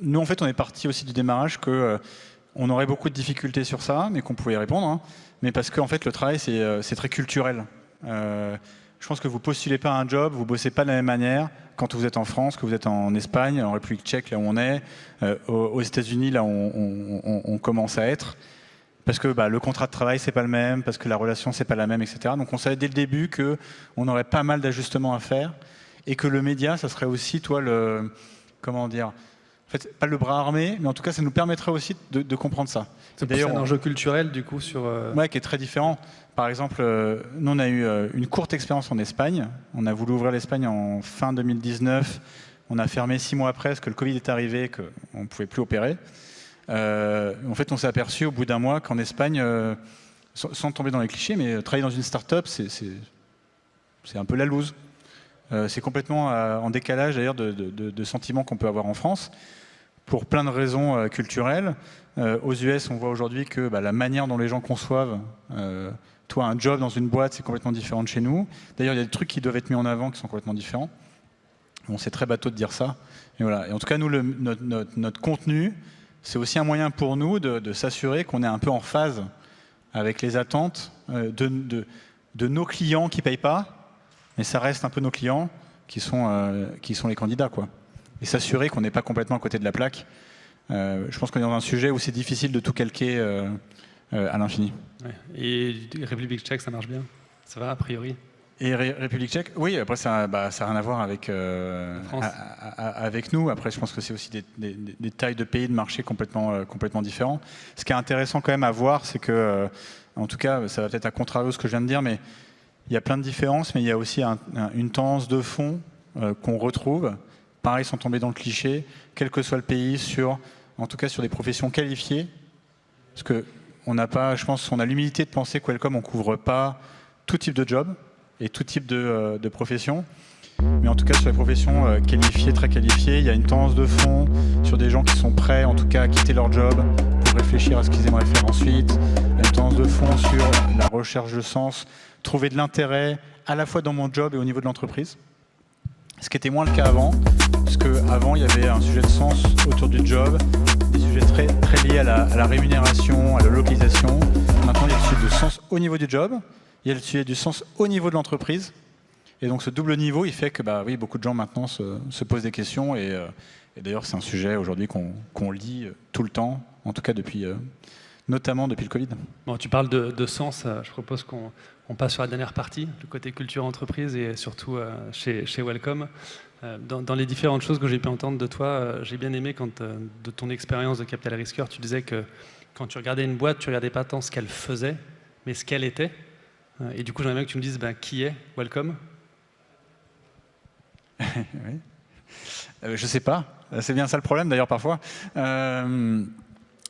B: nous, en fait, on est parti aussi du démarrage qu'on aurait beaucoup de difficultés sur ça, mais qu'on pouvait y répondre. Mais parce que en fait, le travail, c'est très culturel. Je je pense que vous postulez pas à un job, vous bossez pas de la même manière quand vous êtes en France, que vous êtes en Espagne, en République tchèque, là où on est, aux États-Unis, là où on commence à être. Parce que le contrat de travail, c'est pas le même, parce que la relation, c'est pas la même, etc. Donc on savait dès le début qu'on aurait pas mal d'ajustements à faire et que le média, ça serait aussi, toi, comment dire, en fait, pas le bras armé, mais en tout cas, ça nous permettrait aussi de comprendre ça.
A: C'est d'ailleurs un enjeu culturel, du coup, sur...
B: Ouais, qui est très différent. Par exemple, nous, on a eu une courte expérience en Espagne. On a voulu ouvrir l'Espagne en fin 2019. On a fermé 6 mois après, parce que le Covid est arrivé, qu'on ne pouvait plus opérer. En fait, on s'est aperçu au bout d'un mois qu'en Espagne, sans tomber dans les clichés, mais travailler dans une start-up, c'est un peu la loose. C'est complètement en décalage d'ailleurs de sentiments qu'on peut avoir en France, pour plein de raisons culturelles. Aux US, on voit aujourd'hui que la manière dont les gens conçoivent un job dans une boîte, c'est complètement différent de chez nous. D'ailleurs, il y a des trucs qui doivent être mis en avant qui sont complètement différents. Bon, c'est très bateau de dire ça. Et voilà. Et en tout cas, nous, notre contenu, c'est aussi un moyen pour nous de s'assurer qu'on est un peu en phase avec les attentes de nos clients qui ne payent pas, mais ça reste un peu nos clients qui sont les candidats, quoi. Et s'assurer qu'on n'est pas complètement à côté de la plaque. Je pense qu'on est dans un sujet où c'est difficile de tout calquer à l'infini.
A: Ouais. Et République tchèque, ça marche bien? Ça va, a priori?
B: Et République tchèque, oui, après ça n'a rien à voir avec nous. Après, je pense que c'est aussi des tailles de pays, de marché complètement différents. Ce qui est intéressant quand même à voir, c'est que, en tout cas, ça va peut-être à contrario de ce que je viens de dire, mais il y a plein de différences, mais il y a aussi une tendance de fond qu'on retrouve. Pareil, sans tomber dans le cliché, quel que soit le pays, en tout cas sur des professions qualifiées, parce que je pense qu'on a l'humilité de penser que Welcome, on ne couvre pas tout type de job et tout type de profession. Mais en tout cas, sur les professions qualifiées, très qualifiées, il y a une tendance de fond sur des gens qui sont prêts, en tout cas, à quitter leur job pour réfléchir à ce qu'ils aimeraient faire ensuite. Il y a une tendance de fond sur la recherche de sens, trouver de l'intérêt à la fois dans mon job et au niveau de l'entreprise. Ce qui était moins le cas avant, parce qu'avant, il y avait un sujet de sens autour du job, des sujets très, très liés à la rémunération, à la localisation. Maintenant, il y a le sujet de sens au niveau du job, il y a le sujet du sens au niveau de l'entreprise. Et donc ce double niveau, il fait que oui, beaucoup de gens maintenant se posent des questions. Et d'ailleurs, c'est un sujet aujourd'hui qu'on lit tout le temps, en tout cas notamment depuis le Covid.
A: Bon, tu parles de sens, je propose qu'on passe sur la dernière partie, le côté culture entreprise et surtout chez Welcome. Dans les différentes choses que j'ai pu entendre de toi, j'ai bien aimé de ton expérience de capital risqueur, tu disais que quand tu regardais une boîte, tu ne regardais pas tant ce qu'elle faisait, mais ce qu'elle était. Et du coup, j'aimerais bien que tu me dises qui est Welcome.
B: Oui. Je sais pas. C'est bien ça le problème d'ailleurs parfois.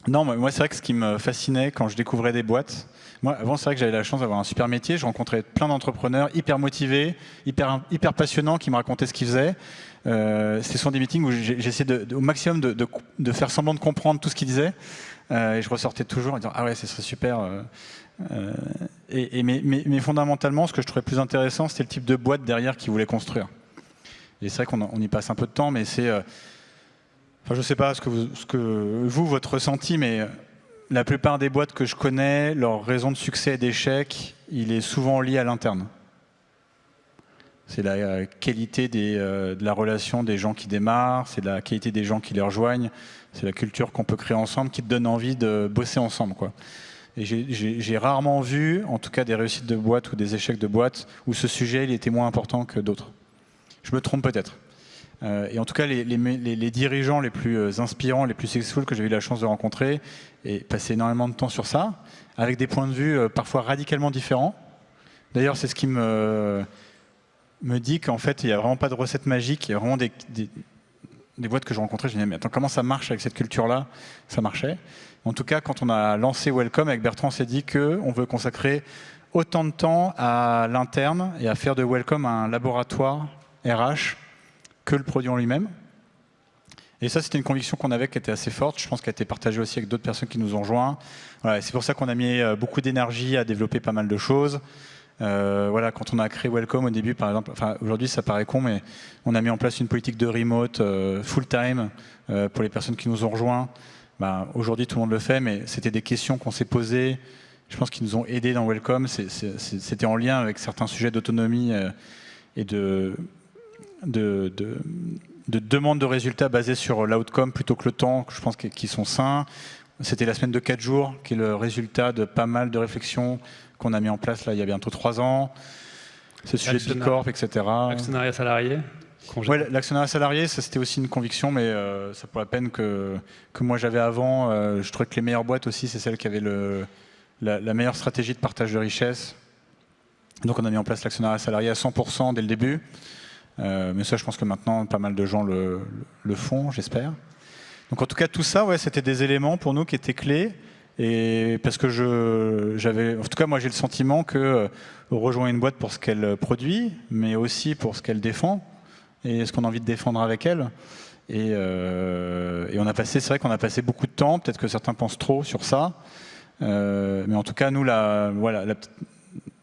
B: Non, moi c'est vrai que ce qui me fascinait quand je découvrais des boîtes, moi avant c'est vrai que j'avais la chance d'avoir un super métier, je rencontrais plein d'entrepreneurs hyper motivés, hyper passionnants qui me racontaient ce qu'ils faisaient. C'était souvent des meetings où j'essayais au maximum de faire semblant de comprendre tout ce qu'ils disaient. Et je ressortais toujours en disant ah ouais, ce serait super. Mais fondamentalement, ce que je trouvais plus intéressant, c'était le type de boîte derrière qu'ils voulaient construire. Et c'est vrai qu'on y passe un peu de temps, mais c'est... je ne sais pas ce que votre ressenti, mais la plupart des boîtes que je connais, leur raison de succès et d'échec, il est souvent lié à l'interne. C'est la qualité de la relation des gens qui démarrent, c'est la qualité des gens qui les rejoignent, c'est la culture qu'on peut créer ensemble qui te donne envie de bosser ensemble, quoi. Et j'ai rarement vu, en tout cas, des réussites de boîte ou des échecs de boîte où ce sujet il était moins important que d'autres. Je me trompe peut-être. Et en tout cas, les dirigeants les plus inspirants, les plus successful que j'ai eu la chance de rencontrer et passer énormément de temps sur ça, avec des points de vue parfois radicalement différents. D'ailleurs, c'est ce qui me dit qu'en fait, il n'y a vraiment pas de recette magique. Il y a vraiment des boîtes que je rencontrais, je me disais, mais attends, comment ça marche avec cette culture-là? Ça marchait. En tout cas, quand on a lancé Welcome, avec Bertrand, on s'est dit qu'on veut consacrer autant de temps à l'interne et à faire de Welcome un laboratoire RH que le produit en lui-même. Et ça, c'était une conviction qu'on avait qui était assez forte. Je pense qu'elle a été partagée aussi avec d'autres personnes qui nous ont rejoints. Voilà, c'est pour ça qu'on a mis beaucoup d'énergie à développer pas mal de choses. Voilà, quand on a créé Welcome au début, par exemple, aujourd'hui ça paraît con, mais on a mis en place une politique de remote full-time pour les personnes qui nous ont rejoints. Aujourd'hui, tout le monde le fait, mais c'était des questions qu'on s'est posées je pense, qui nous ont aidés dans Welcome. C'était en lien avec certains sujets d'autonomie et de demande de résultats basés sur l'outcome plutôt que le temps, je pense, qui sont sains. C'était la semaine de 4 jours, qui est le résultat de pas mal de réflexions qu'on a mis en place là, il y a bientôt 3 ans. Ce sujet de Bicorp, etc.
A: L'actionnariat salarié.
B: Ouais, l'actionnariat salarié, ça c'était aussi une conviction, mais ça pour la peine que moi j'avais avant. Je trouvais que les meilleures boîtes aussi, c'est celles qui avaient la meilleure stratégie de partage de richesse. Donc on a mis en place l'actionnariat salarié à 100% dès le début. Mais ça, je pense que maintenant, pas mal de gens le font, j'espère. Donc en tout cas, tout ça, ouais, c'était des éléments pour nous qui étaient clés. Et parce que en tout cas, moi, j'ai le sentiment que on rejoint une boîte pour ce qu'elle produit, mais aussi pour ce qu'elle défend et ce qu'on a envie de défendre avec elle. Et c'est vrai qu'on a passé beaucoup de temps. Peut-être que certains pensent trop sur ça, mais en tout cas, nous,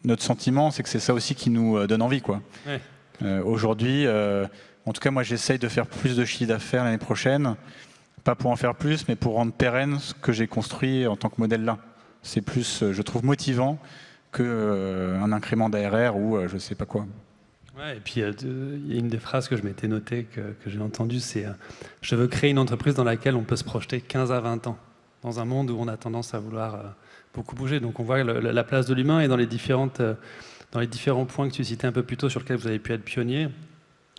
B: notre sentiment, c'est que c'est ça aussi qui nous donne envie, quoi.
A: Ouais.
B: Aujourd'hui, en tout cas, moi, j'essaye de faire plus de chiffre d'affaires l'année prochaine. Pas pour en faire plus, mais pour rendre pérenne ce que j'ai construit en tant que modèle là. C'est plus, je trouve, motivant qu'un incrément d'ARR ou je ne sais pas quoi.
A: Ouais, et puis il y a une des phrases que je m'étais notée, que j'ai entendue, c'est je veux créer une entreprise dans laquelle on peut se projeter 15 à 20 ans, dans un monde où on a tendance à vouloir beaucoup bouger. Donc on voit la place de l'humain et dans les différents points que tu citais un peu plus tôt sur lesquels vous avez pu être pionnier.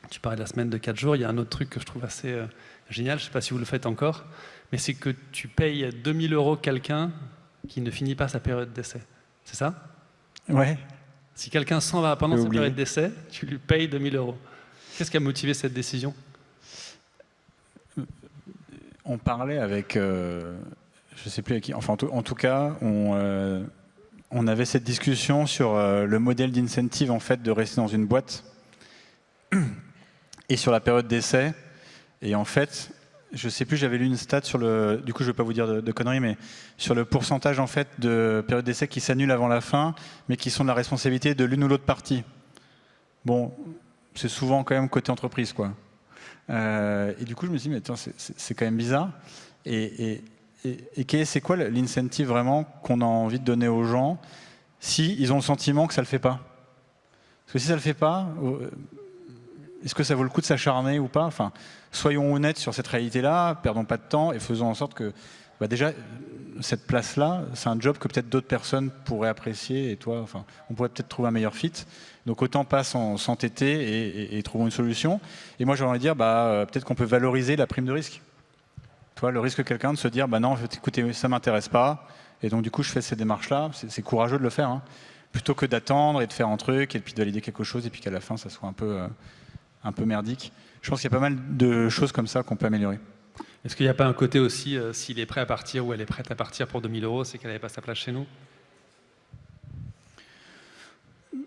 A: Tu parlais de la semaine de 4 jours, il y a un autre truc que je trouve assez génial, je ne sais pas si vous le faites encore, mais c'est que tu payes 2 000 € quelqu'un qui ne finit pas sa période d'essai. C'est ça?
B: Ouais.
A: Si quelqu'un s'en va pendant sa période d'essai, tu lui payes 2 000 €. Qu'est-ce qui a motivé cette décision?
B: On parlait avec, je ne sais plus avec qui, enfin en tout cas, on avait cette discussion sur le modèle d'incentive en fait de rester dans une boîte et sur la période d'essai. Et en fait, je ne sais plus, j'avais lu une stat sur du coup je ne vais pas vous dire de conneries, mais sur le pourcentage en fait de périodes d'essai qui s'annulent avant la fin, mais qui sont de la responsabilité de l'une ou l'autre partie. Bon, c'est souvent quand même côté entreprise, quoi. Et du coup, je me suis dit, mais attends, c'est quand même bizarre. Et c'est quoi l'incentive vraiment qu'on a envie de donner aux gens si ils ont le sentiment que ça ne le fait pas? Parce que si ça ne le fait pas, est-ce que ça vaut le coup de s'acharner ou pas? Enfin, soyons honnêtes sur cette réalité-là, perdons pas de temps et faisons en sorte que déjà, cette place-là, c'est un job que peut-être d'autres personnes pourraient apprécier et toi, enfin, on pourrait peut-être trouver un meilleur fit. Donc autant pas s'entêter et trouvons une solution. Et moi, j'ai envie de dire, peut-être qu'on peut valoriser la prime de risque. Toi, le risque de quelqu'un de se dire, non, en fait, écoutez, ça m'intéresse pas. Et donc du coup, je fais ces démarches-là. C'est courageux de le faire, hein, plutôt que d'attendre et de faire un truc et puis de valider quelque chose et puis qu'à la fin, ça soit un peu merdique. Je pense qu'il y a pas mal de choses comme ça qu'on peut améliorer.
A: Est-ce qu'il n'y a pas un côté aussi, s'il est prêt à partir ou elle est prête à partir pour 2 000 €, c'est qu'elle n'avait pas sa place chez nous?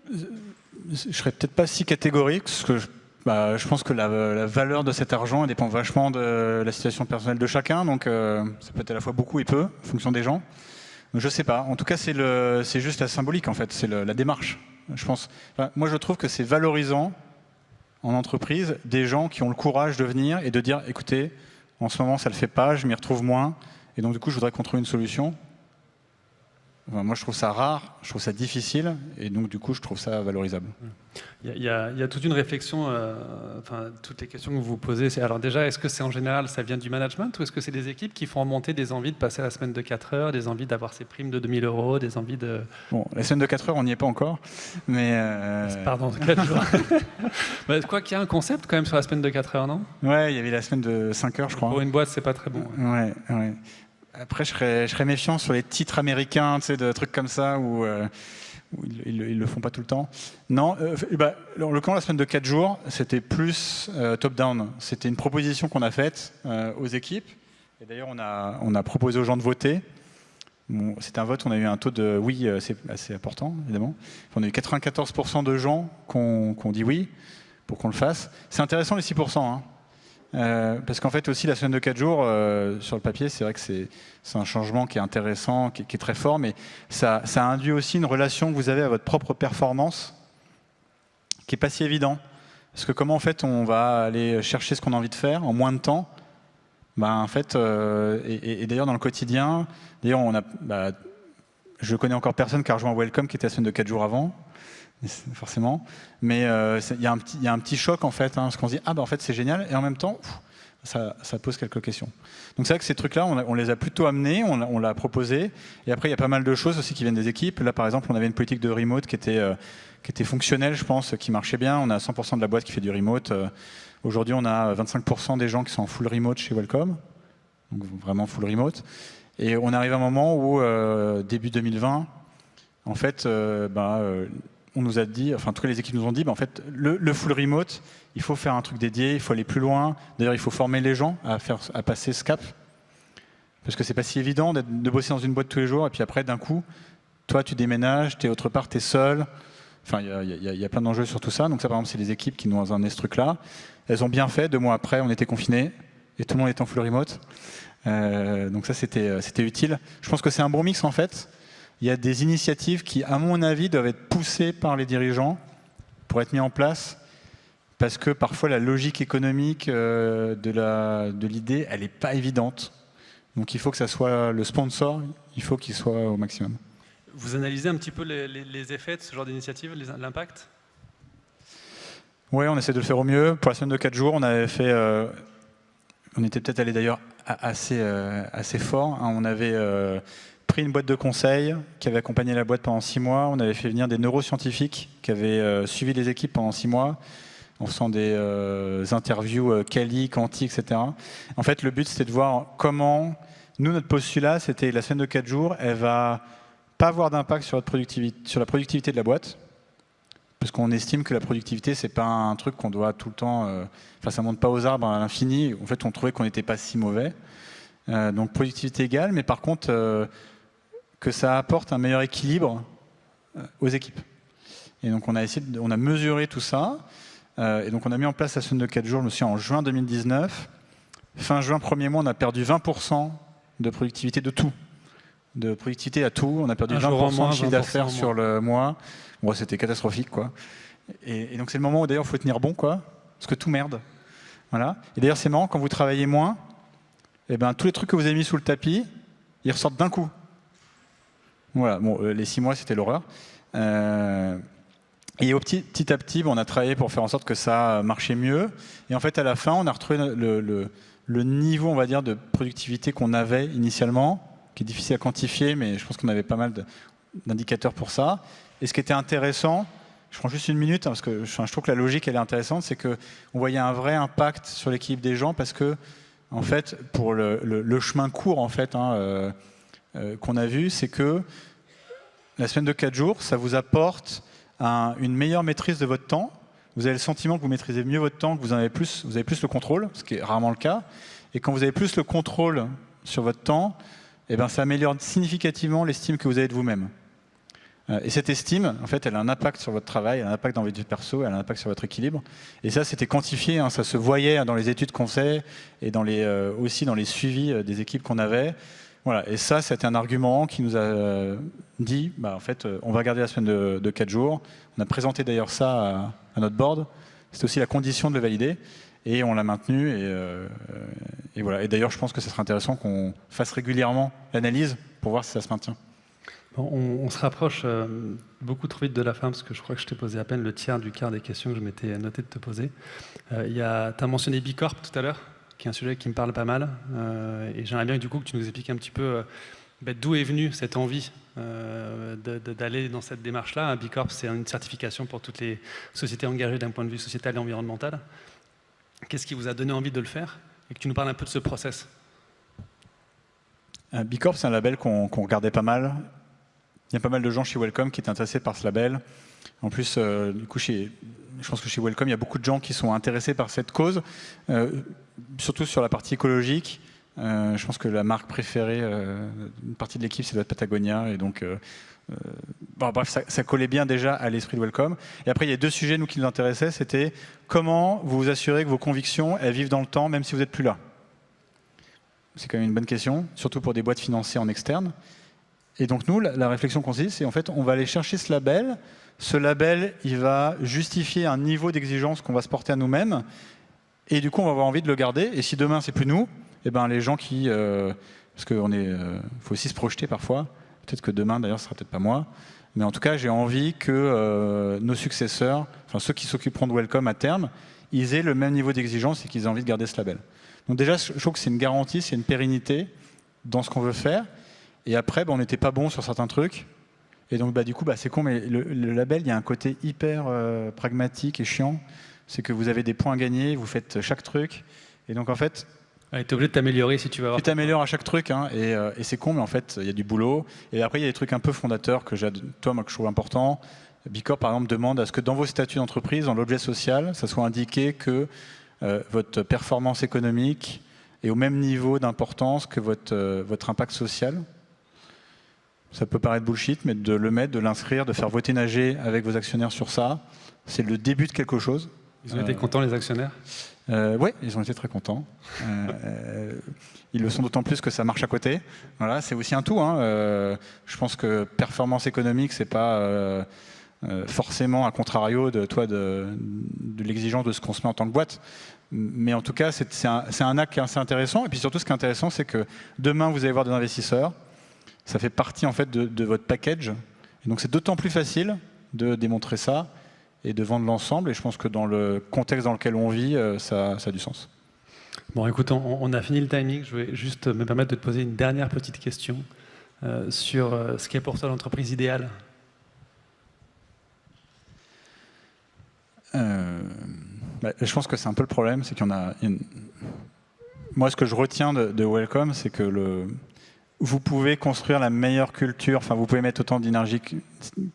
B: Je serais peut-être pas si catégorique, parce que je pense que la valeur de cet argent elle dépend vachement de la situation personnelle de chacun, donc ça peut être à la fois beaucoup et peu, en fonction des gens. Donc, je sais pas. En tout cas, c'est juste la symbolique, en fait, c'est la démarche. Je pense. Moi, je trouve que c'est valorisant en entreprise des gens qui ont le courage de venir et de dire, écoutez, en ce moment, ça le fait pas, je m'y retrouve moins, et donc du coup, je voudrais qu'on trouve une solution. Enfin, moi, je trouve ça rare, je trouve ça difficile, et donc du coup, je trouve ça valorisable.
A: Il y a toute une réflexion, toutes les questions que vous vous posez. Alors déjà, est-ce que c'est en général, ça vient du management, ou est-ce que c'est des équipes qui font remonter des envies de passer la semaine de 4 heures, des envies d'avoir ces primes de 2 000 €, des envies de...
B: Bon, la semaine de 4 heures, on n'y est pas encore, mais...
A: Pardon, 4 jours. Quoi qu'il y a un concept quand même sur la semaine de 4 heures, non?
B: Ouais, il y avait la semaine de 5 heures, je crois.
A: Pour une boîte, c'est pas très bon.
B: Ouais. Après, je serais méfiant sur les titres américains, tu sais, de trucs comme ça, où ils le font pas tout le temps. Non, en l'occurrence, la semaine de 4 jours, c'était plus top-down. C'était une proposition qu'on a faite aux équipes. Et d'ailleurs, on a proposé aux gens de voter. Bon, c'est un vote, on a eu un taux de oui, c'est assez important, évidemment. On a eu 94% de gens qui ont dit oui pour qu'on le fasse. C'est intéressant, les 6%, hein. Parce qu'en fait aussi la semaine de 4 jours sur le papier, c'est vrai que c'est un changement qui est intéressant, qui est très fort, mais ça induit aussi une relation que vous avez à votre propre performance qui n'est pas si évident. Parce que comment en fait on va aller chercher ce qu'on a envie de faire en moins de temps, en fait, et d'ailleurs dans le quotidien, d'ailleurs on a je connais encore personne qui a rejoint Welcome, qui était la semaine de 4 jours avant, forcément. Mais il y a un petit choc, en fait, hein, parce qu'on se dit, ah, bah, en fait, c'est génial, et en même temps, ça pose quelques questions. Donc c'est vrai que ces trucs-là, on les a plutôt amenés, on l'a proposé, et après, il y a pas mal de choses aussi qui viennent des équipes. Là, par exemple, on avait une politique de remote qui était fonctionnelle, je pense, qui marchait bien. On a 100% de la boîte qui fait du remote. Aujourd'hui, on a 25% des gens qui sont en full remote chez Welcome, donc vraiment full remote. Et on arrive à un moment où, début 2020, en fait, on nous a dit, enfin, toutes les équipes nous ont dit, en fait, le full remote, il faut faire un truc dédié, il faut aller plus loin. D'ailleurs, il faut former les gens à passer ce cap. Parce que c'est pas si évident de bosser dans une boîte tous les jours, et puis après, d'un coup, toi, tu déménages, tu es autre part, tu es seul. Enfin, il y a plein d'enjeux sur tout ça. Donc ça, par exemple, c'est les équipes qui nous ont amené ce truc-là. Elles ont bien fait. 2 mois après, on était confinés, et tout le monde était en full remote. Donc ça, c'était utile. Je pense que c'est un bon mix, en fait. Il y a des initiatives qui, à mon avis, doivent être poussées par les dirigeants pour être mis en place, parce que parfois la logique économique de l'idée, elle n'est pas évidente. Donc il faut que ça soit le sponsor, il faut qu'il soit au maximum.
A: Vous analysez un petit peu les effets de ce genre d'initiative, l'impact?
B: Oui, on essaie de le faire au mieux. Pour la semaine de 4 jours, on avait fait... on était peut-être allé d'ailleurs assez fort. Hein. On avait pris une boîte de conseil qui avait accompagné la boîte pendant 6 mois. On avait fait venir des neuroscientifiques qui avaient suivi les équipes pendant 6 mois en faisant des interviews quali, quanti, etc. En fait, le but, c'était de voir comment... Nous, notre postulat, c'était la semaine de 4 jours, elle va pas avoir d'impact sur la productivité de la boîte, parce qu'on estime que la productivité, c'est pas un truc qu'on doit tout le temps... Enfin, ça monte pas aux arbres à l'infini. En fait, on trouvait qu'on n'était pas si mauvais. Donc, productivité égale, mais par contre, que ça apporte un meilleur équilibre aux équipes. Et donc, on a mesuré tout ça. Et donc, on a mis en place la semaine de 4 jours, je me souviens, en juin 2019. Fin juin, premier mois, on a perdu 20% de productivité de tout. De productivité à tout. On a perdu 20% de chiffre d'affaires sur le mois. Bon, c'était catastrophique, quoi. Et donc, c'est le moment où, d'ailleurs, il faut tenir bon, quoi. Parce que tout merde. Voilà. Et d'ailleurs, c'est marrant, quand vous travaillez moins, eh ben, tous les trucs que vous avez mis sous le tapis, ils ressortent d'un coup. Voilà. Bon, les 6 mois, c'était l'horreur. Et petit à petit, on a travaillé pour faire en sorte que ça marchait mieux. Et en fait, à la fin, on a retrouvé le niveau, on va dire, de productivité qu'on avait initialement, qui est difficile à quantifier, mais je pense qu'on avait pas mal d'indicateurs pour ça. Et ce qui était intéressant, je prends juste une minute, hein, parce que je trouve que la logique, elle est intéressante, c'est qu'on voyait un vrai impact sur l'équilibre des gens, parce que, en fait, pour le chemin court, en fait, hein, qu'on a vu, c'est que la semaine de 4 jours, ça vous apporte une meilleure maîtrise de votre temps. Vous avez le sentiment que vous maîtrisez mieux votre temps, que vous avez plus le contrôle, ce qui est rarement le cas. Et quand vous avez plus le contrôle sur votre temps, eh ben, ça améliore significativement l'estime que vous avez de vous-même. Et cette estime, en fait, elle a un impact sur votre travail, elle a un impact dans votre vie perso, elle a un impact sur votre équilibre. Et ça, c'était quantifié, hein, ça se voyait dans les études qu'on fait et aussi dans les suivis des équipes qu'on avait. Voilà. Et ça, c'était un argument qui nous a dit, en fait, on va garder la semaine de 4 jours. On a présenté d'ailleurs ça à notre board. C'était aussi la condition de le valider. Et on l'a maintenu. Et voilà. Et d'ailleurs, je pense que ce serait intéressant qu'on fasse régulièrement l'analyse pour voir si ça se maintient.
A: Bon, on se rapproche beaucoup trop vite de la fin, parce que je crois que je t'ai posé à peine le tiers du quart des questions que je m'étais noté de te poser. Tu as mentionné B Corp tout à l'heure, qui est un sujet qui me parle pas mal. Et j'aimerais bien du coup que tu nous expliques un petit peu d'où est venue cette envie d'aller dans cette démarche-là. B Corp, c'est une certification pour toutes les sociétés engagées d'un point de vue sociétal et environnemental. Qu'est-ce qui vous a donné envie de le faire? Et que tu nous parles un peu de ce process.
B: B Corp, c'est un label qu'on regardait pas mal. Il y a pas mal de gens chez Welcome qui étaient intéressés par ce label. En plus, du coup, je pense que chez Welcome, il y a beaucoup de gens qui sont intéressés par cette cause, surtout sur la partie écologique. Je pense que la marque préférée d'une partie de l'équipe, c'est la Patagonia. Et donc, bref, ça collait bien déjà à l'esprit de Welcome. Et après, il y a 2 sujets qui nous intéressaient. C'était comment vous vous assurez que vos convictions, elles vivent dans le temps, même si vous n'êtes plus là. C'est quand même une bonne question, surtout pour des boîtes financées en externe. Et donc nous, la réflexion consiste, c'est en fait, on va aller chercher ce label. Ce label, il va justifier un niveau d'exigence qu'on va se porter à nous-mêmes. Et du coup, on va avoir envie de le garder. Et si demain, c'est plus nous, eh ben, les gens qui... parce qu'il faut aussi se projeter parfois. Peut-être que demain, d'ailleurs, ce sera peut-être pas moi. Mais en tout cas, j'ai envie que nos successeurs, enfin ceux qui s'occuperont de Welcome à terme, ils aient le même niveau d'exigence et qu'ils aient envie de garder ce label. Donc déjà, je trouve que c'est une garantie, c'est une pérennité dans ce qu'on veut faire. Et après, on n'était pas bon sur certains trucs. Et donc, du coup, c'est con, mais le label, il y a un côté hyper pragmatique et chiant. C'est que vous avez des points à gagner, vous faites chaque truc. Et donc, en fait...
A: Tu es obligé de t'améliorer si tu veux avoir...
B: Tu t'améliores à chaque truc, hein, et c'est con, mais en fait, il y a du boulot. Et après, il y a des trucs un peu fondateurs que je trouve importants. Bicorp, par exemple, demande à ce que dans vos statuts d'entreprise, dans l'objet social, ça soit indiqué que votre performance économique est au même niveau d'importance que votre impact social. Ça peut paraître bullshit, mais de le mettre, de l'inscrire, de faire voter nager avec vos actionnaires sur ça, c'est le début de quelque chose.
A: Ils ont été contents, les actionnaires?
B: Oui, ils ont été très contents. Ils le sont d'autant plus que ça marche à côté. Voilà, c'est aussi un tout. Hein. Je pense que performance économique, c'est pas forcément à contrario de l'exigence de ce qu'on se met en tant que boîte. Mais en tout cas, c'est un acte qui est assez intéressant. Et puis surtout, ce qui est intéressant, c'est que demain, vous allez voir des investisseurs. Ça fait partie en fait de votre package. Et donc c'est d'autant plus facile de démontrer ça et de vendre l'ensemble. Et je pense que dans le contexte dans lequel on vit, ça a du sens.
A: Bon, écoute, on a fini le timing. Je vais juste me permettre de te poser une dernière petite question sur ce qu'est pour toi l'entreprise idéale.
B: Je pense que c'est un peu le problème, c'est qu'il y en a une... Moi, ce que je retiens de Welcome, c'est que vous pouvez construire la meilleure culture, enfin vous pouvez mettre autant d'énergie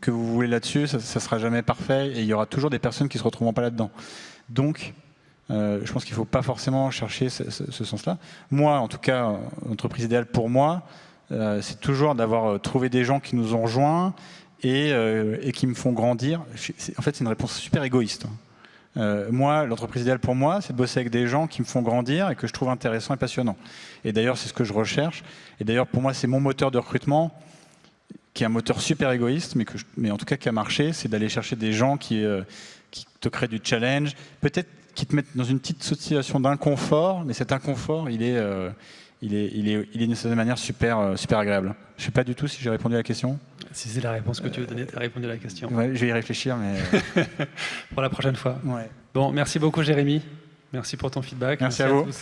B: que vous voulez là-dessus, ça ne sera jamais parfait et il y aura toujours des personnes qui ne se retrouveront pas là-dedans. Donc, je pense qu'il ne faut pas forcément chercher ce sens-là. Moi, en tout cas, l'entreprise idéale pour moi, c'est toujours d'avoir trouvé des gens qui nous ont rejoints et qui me font grandir. En fait, c'est une réponse super égoïste. Moi, l'entreprise idéale pour moi, c'est de bosser avec des gens qui me font grandir et que je trouve intéressant et passionnant. Et d'ailleurs, c'est ce que je recherche. Et d'ailleurs, pour moi, c'est mon moteur de recrutement, qui est un moteur super égoïste, mais en tout cas qui a marché, c'est d'aller chercher des gens qui te créent du challenge, peut-être qui te mettent dans une petite situation d'inconfort, mais cet inconfort, il est d'une certaine manière super agréable. Je ne sais pas du tout si j'ai répondu à la question.
A: Si c'est la réponse que tu veux donner, tu as répondu à la question.
B: Ouais, je vais y réfléchir, mais...
A: Pour la prochaine fois.
B: Ouais.
A: Bon, merci beaucoup Jérémy. Merci pour ton feedback.
B: Merci à vous.
A: Tous.